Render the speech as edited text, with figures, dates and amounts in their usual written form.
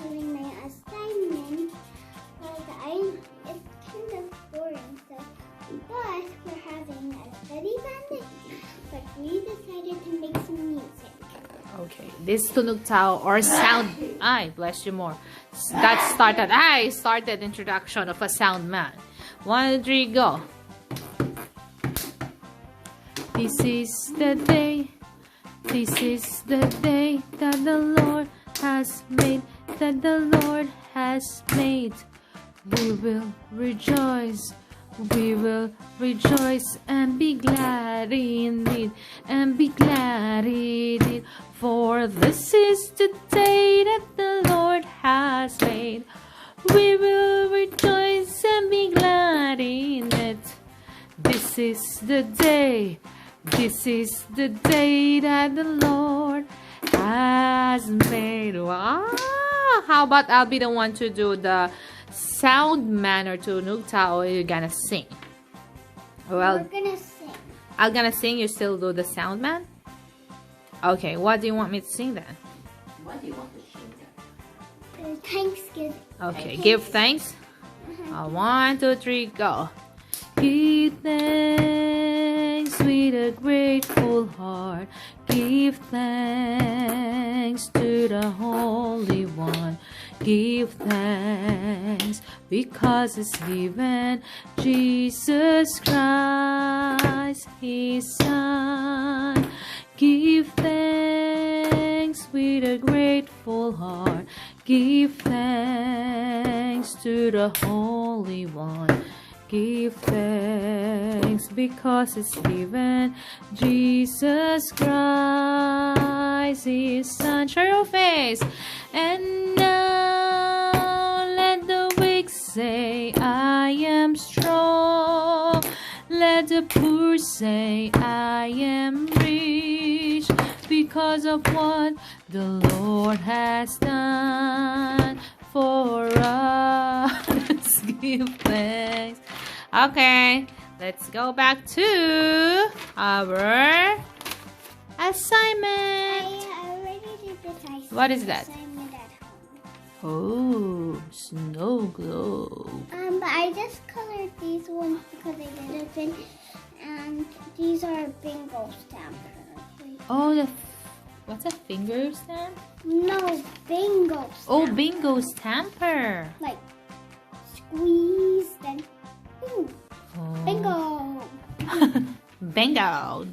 doing my assignment. It's kind of boring, so but we're having a study band, but we decided to make some music. Okay, this tunog tao or sound. Ay, bless you more. That started introduction of a sound man. 1, 2, 3, go. This is the day that the Lord has made, that the Lord has made. We will rejoice and be glad in it, for this is the day that the Lord has made. We will rejoice and be glad in it. This is the day that the Lord has made. Wow! How about I'll be the one to do the sound man or tunog tao, or you're gonna sing? Well, We're gonna sing. I'm gonna sing, you still do the sound man? Okay, what do you want me to sing then? What do you want to sing then? Thanksgiving. Okay, give thanks. 1, 2, 3, go. Give thanks with a grateful heart. Give thanks to the Holy One. Give thanks because He's given Jesus Christ, His Son. Give thanks with a grateful heart. Give thanks to the Holy One. Give thanks because He's given Jesus Christ, His Son. Show your face. And now let the weak say, I am strong. Let the poor say, I am rich, because of what the Lord has done for us. Give thanks. Okay, let's go back to our assignment. I already did the assignment. What is that? Assignment at Oh, home. snow globe. But I just colored these ones because I did a thing, and these are bingo stamps. Oh, what's a finger stamp? No, bingo stamp. Oh, bingo stamper. Like squeeze, then ooh, Oh. bingo. Bingo.